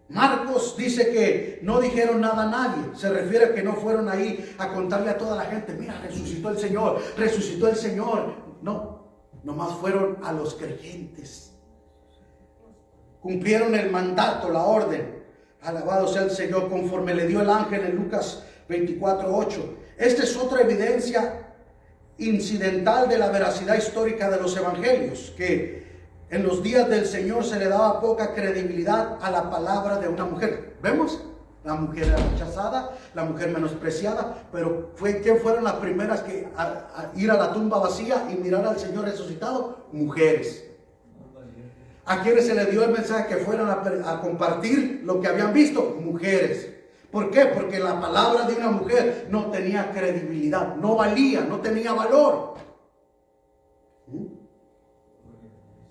Marcos dice que no dijeron nada a nadie. Se refiere a que no fueron ahí a contarle a toda la gente, mira, resucitó el Señor, resucitó el Señor. No, nomás fueron a los creyentes. Cumplieron el mandato, la orden. Alabado sea el Señor, conforme le dio el ángel en Lucas 24:8. Esta es otra evidencia incidental de la veracidad histórica de los evangelios, que en los días del Señor se le daba poca credibilidad a la palabra de una mujer. ¿Vemos? La mujer era rechazada, la mujer menospreciada, pero ¿quién fueron las primeras que a ir a la tumba vacía y mirar al Señor resucitado? Mujeres. ¿A quienes se les dio el mensaje que fueran a compartir lo que habían visto? Mujeres. ¿Por qué? Porque la palabra de una mujer no tenía credibilidad, no valía, no tenía valor.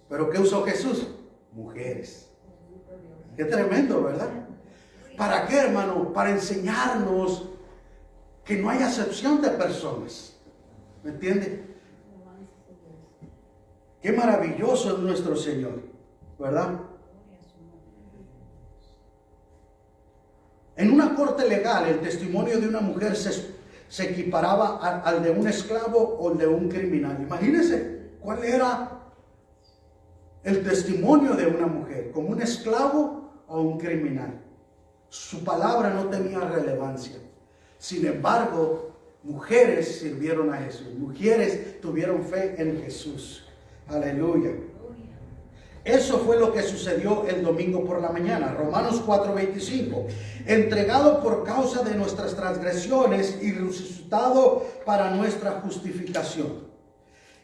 ¿Pero qué usó Jesús? Mujeres. Qué tremendo, ¿verdad? ¿Para qué, hermano? Para enseñarnos que no hay acepción de personas. ¿Me entiende? Qué maravilloso es nuestro Señor, ¿verdad? En una corte legal, el testimonio de una mujer se equiparaba al de un esclavo o el de un criminal. Imagínense cuál era el testimonio de una mujer, como un esclavo o un criminal. Su palabra no tenía relevancia. Sin embargo, mujeres sirvieron a Jesús. Mujeres tuvieron fe en Jesús. Aleluya. Eso fue lo que sucedió el domingo por la mañana. Romanos 4:25. Entregado por causa de nuestras transgresiones y resucitado para nuestra justificación.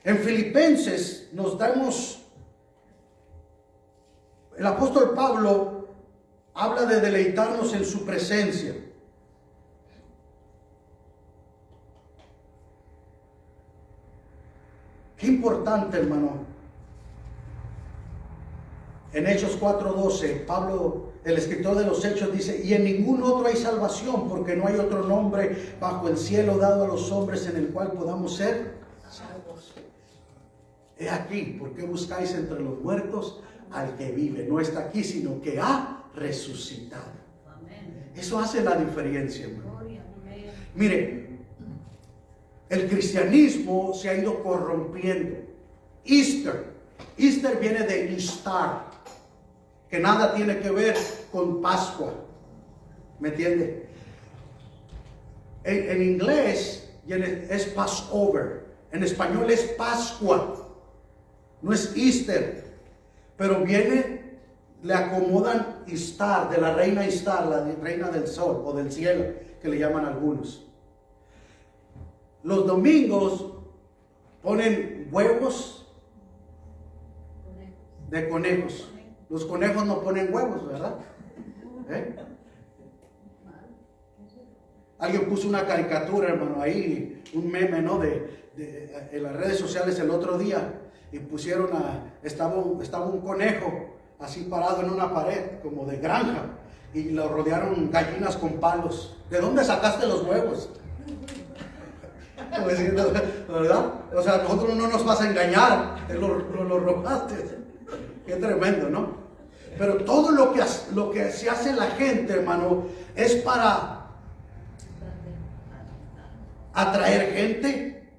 En Filipenses nos damos... El apóstol Pablo habla de deleitarnos en su presencia. Qué importante, hermano. En Hechos 4:12, Pablo, el escritor de los Hechos, dice: y en ningún otro hay salvación, porque no hay otro nombre bajo el cielo dado a los hombres en el cual podamos ser salvos. He aquí, ¿por qué buscáis entre los muertos al que vive? No está aquí, sino que ha resucitado. Eso hace la diferencia, hermano. Mire, el cristianismo se ha ido corrompiendo. Easter viene de instar, que nada tiene que ver con Pascua. ¿Me entiende? En inglés es Passover. En español es Pascua. No es Easter. Pero le acomodan Istar, de la reina Istar, la reina del sol o del cielo, que le llaman algunos. Los domingos ponen huevos de conejos. Los conejos no ponen huevos, ¿verdad? Alguien puso una caricatura, hermano, ahí, un meme, ¿no? En las redes sociales el otro día. Y pusieron estaba un conejo así parado en una pared como de granja y lo rodearon gallinas con palos. ¿De dónde sacaste los huevos? Como diciendo, ¿verdad? O sea, nosotros no nos vas a engañar, lo robaste. Qué tremendo, ¿no? Pero todo lo que se hace la gente, hermano, es para atraer gente.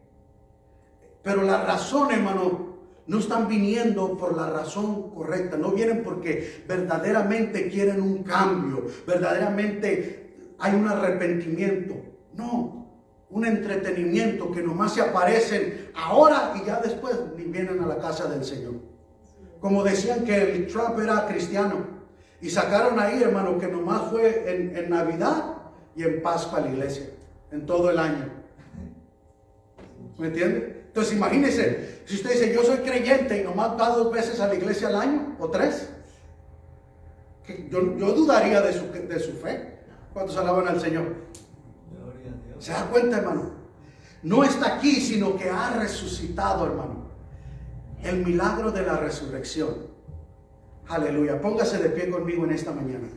Pero la razón, hermano, no están viniendo por la razón correcta. No vienen porque verdaderamente quieren un cambio, verdaderamente hay un arrepentimiento. No, un entretenimiento que nomás se aparecen ahora y ya después ni vienen a la casa del Señor. Como decían que el Trump era cristiano y sacaron ahí, hermano, que nomás fue en Navidad y en Pascua a la iglesia, en todo el año. ¿Me entiende? Entonces imagínense, si usted dice yo soy creyente y nomás va 2 veces a la iglesia al año o 3, yo dudaría de su fe. ¿Cuántos alaban al Señor? ¿Se da cuenta, hermano? No está aquí, sino que ha resucitado, hermano. El milagro de la resurrección. Aleluya. Póngase de pie conmigo en esta mañana.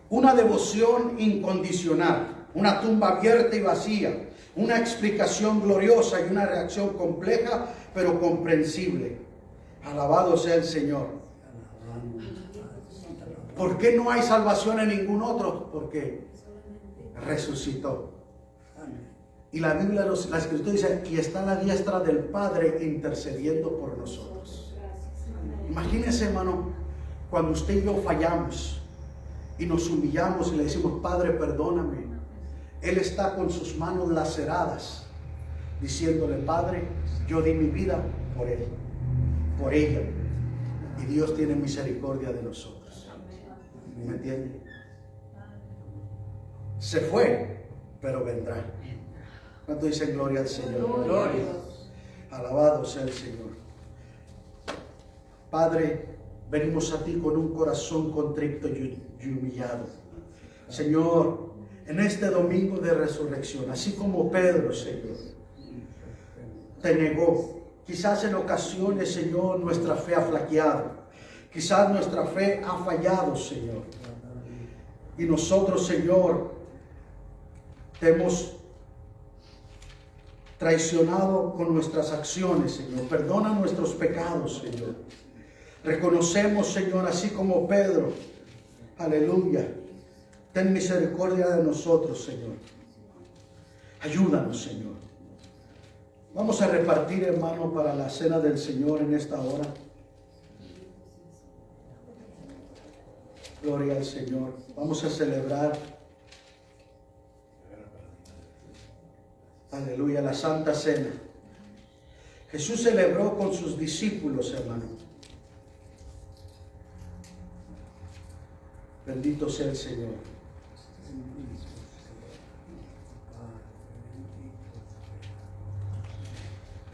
Una devoción incondicional, una tumba abierta y vacía, una explicación gloriosa y una reacción compleja pero comprensible. Alabado sea el Señor. ¿Por qué no hay salvación en ningún otro? Porque resucitó. Y la Biblia, la Escritura dice, y está a la diestra del Padre intercediendo por nosotros. Imagínense, hermano, cuando usted y yo fallamos y nos humillamos y le decimos, Padre, perdóname. Él está con sus manos laceradas, diciéndole, Padre, yo di mi vida por él, por ella. Y Dios tiene misericordia de nosotros. ¿Me entiende? Se fue, pero vendrá. ¿Cuánto dicen gloria al Señor? Gloria. Alabado sea el Señor. Padre, venimos a ti con un corazón contrito y humillado. Señor, en este domingo de resurrección, así como Pedro, Señor, te negó. Quizás en ocasiones, Señor, nuestra fe ha flaqueado. Quizás nuestra fe ha fallado, Señor. Y nosotros, Señor, te hemos traicionado con nuestras acciones, Señor. Perdona nuestros pecados, Señor. Reconocemos, Señor, así como Pedro, aleluya. Ten misericordia de nosotros, Señor. Ayúdanos, Señor. Vamos a repartir, hermano, para la cena del Señor en esta hora. Gloria al Señor. Vamos a celebrar, aleluya, la Santa Cena. Jesús celebró con sus discípulos, hermano. Bendito sea el Señor.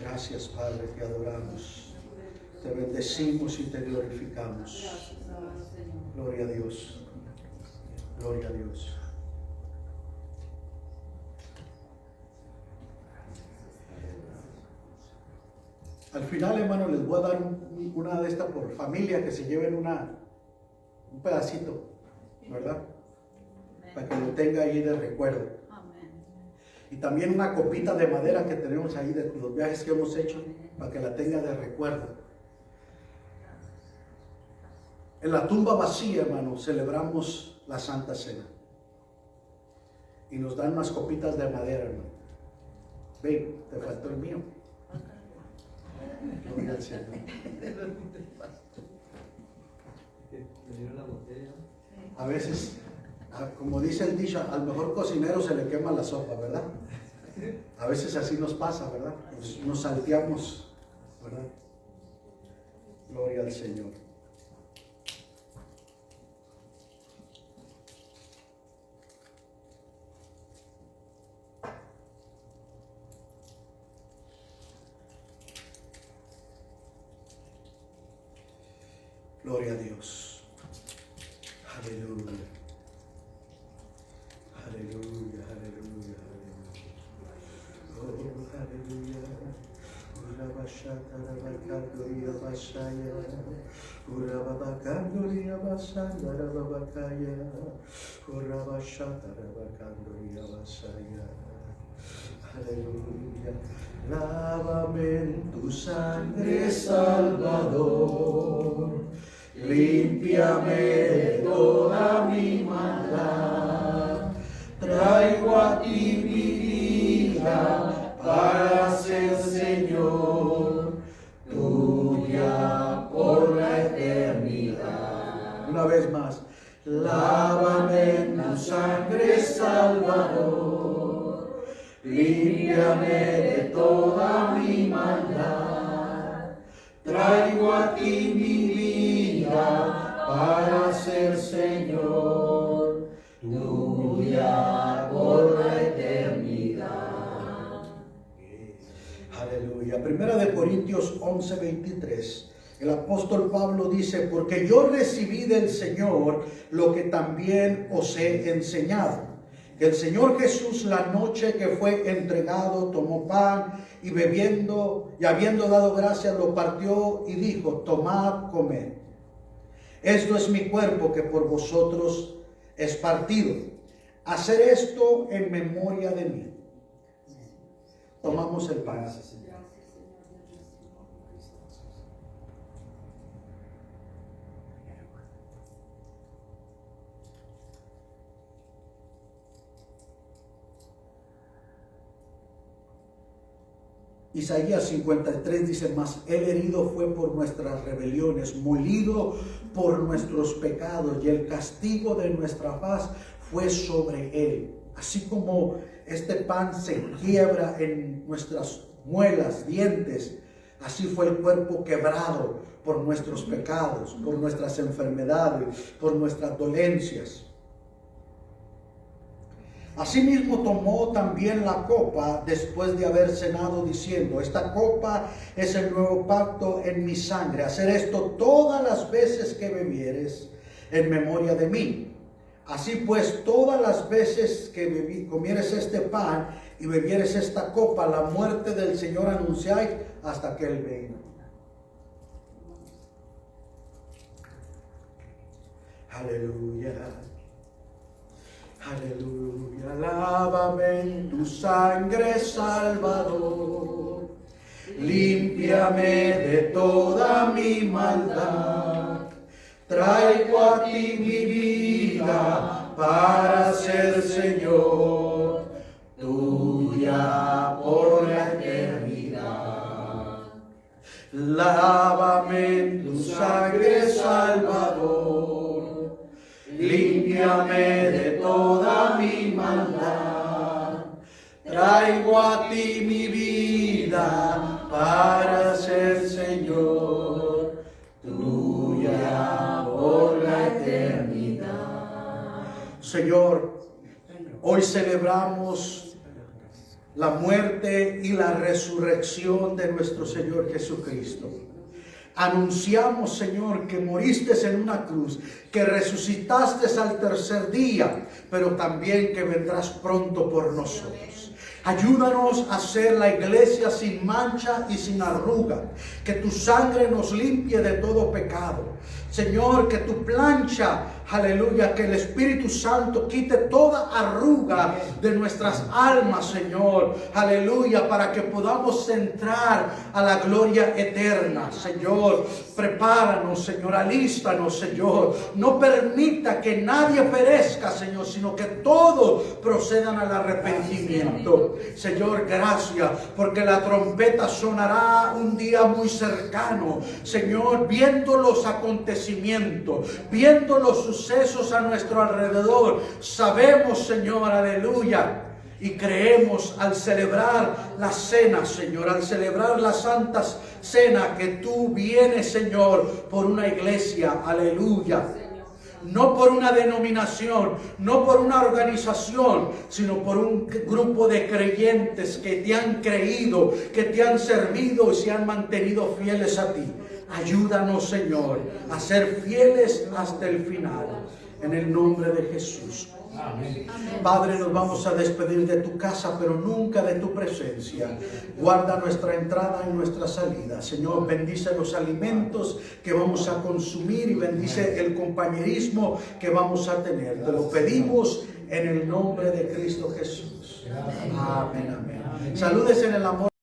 Gracias, Padre, te adoramos, te bendecimos y te glorificamos. Gloria a Dios. Gloria a Dios. Al final, hermano, les voy a dar una de estas por familia, que se lleven un pedacito, ¿verdad? Para que lo tenga ahí de recuerdo. Y también una copita de madera que tenemos ahí de los viajes que hemos hecho, para que la tenga de recuerdo. En la tumba vacía, hermano, celebramos la Santa Cena. Y nos dan unas copitas de madera, hermano. Ven, te faltó el mío. Gloria al Señor. A veces, como dice el dicho, al mejor cocinero se le quema la sopa, ¿verdad? A veces así nos pasa, ¿verdad? Nos salteamos, ¿verdad? Gloria al Señor. Gloria a Dios. Aleluya. Aleluya, aleluya, aleluya. Oh, aleluya. Urabashata rabakandoria basaya. Urababakandoria basanda rababakaya. Urabashata rabakandoria basaya. Aleluya. Lávame en tu sangre, Salvador. Límpiame de toda mi maldad. Traigo a ti mi vida para ser, Señor, tuya por la eternidad. Una vez más. Lávame en tu sangre, Salvador. Límpiame de toda mi maldad. Traigo a ti mi vida para ser, Señor, tuya por la eternidad. Aleluya. Primera de Corintios 11:23. El apóstol Pablo dice, porque yo recibí del Señor lo que también os he enseñado. Que el Señor Jesús, la noche que fue entregado, tomó pan y bebiendo y habiendo dado gracias, lo partió y dijo, tomad, comed. Esto es mi cuerpo que por vosotros es partido. Hacer esto en memoria de mí. Tomamos el pan. Isaías 53 dice, mas él herido fue por nuestras rebeliones, molido por nuestros pecados, y el castigo de nuestra paz fue sobre él. Así como este pan se quiebra en nuestras muelas, dientes, así fue el cuerpo quebrado por nuestros pecados, por nuestras enfermedades, por nuestras dolencias. Asimismo tomó también la copa después de haber cenado, diciendo, esta copa es el nuevo pacto en mi sangre. Hacer esto todas las veces que bebieres en memoria de mí. Así pues, todas las veces que comieres este pan y bebieres esta copa, la muerte del Señor anunciáis hasta que Él venga. Aleluya. Aleluya, lávame en tu sangre, Salvador. Límpiame de toda mi maldad. Traigo a ti mi vida para ser, Señor, tuya por la eternidad. Lávame en tu sangre, Salvador. Límpiame de toda mi maldad. Traigo a ti mi vida para ser, Señor, tuya por la eternidad. Señor, hoy celebramos la muerte y la resurrección de nuestro Señor Jesucristo. Anunciamos, Señor, que moriste en una cruz, que resucitaste al tercer día, pero también que vendrás pronto por nosotros. Ayúdanos a ser la iglesia sin mancha y sin arruga. Que tu sangre nos limpie de todo pecado. Señor, que tu plancha, aleluya, que el Espíritu Santo quite toda arruga de nuestras almas, Señor, aleluya, para que podamos entrar a la gloria eterna. Señor, prepáranos, Señor, alístanos, Señor. No permita que nadie perezca, Señor, sino que todos procedan al arrepentimiento. Señor, gracias, porque la trompeta sonará un día muy cercano. Señor, viendo los acontecimientos, viendo los sucesos a nuestro alrededor, sabemos, Señor, aleluya, y creemos al celebrar la cena, Señor, al celebrar la Santa Cena, que tú vienes, Señor, por una iglesia, aleluya. No por una denominación, no por una organización, sino por un grupo de creyentes que te han creído, que te han servido y se han mantenido fieles a ti. Ayúdanos, Señor, a ser fieles hasta el final. En el nombre de Jesús. Amén. Padre, nos vamos a despedir de tu casa, pero nunca de tu presencia. Guarda nuestra entrada y nuestra salida. Señor, bendice los alimentos que vamos a consumir y bendice el compañerismo que vamos a tener. Te lo pedimos en el nombre de Cristo Jesús. Amén, amén. Saludes en el amor.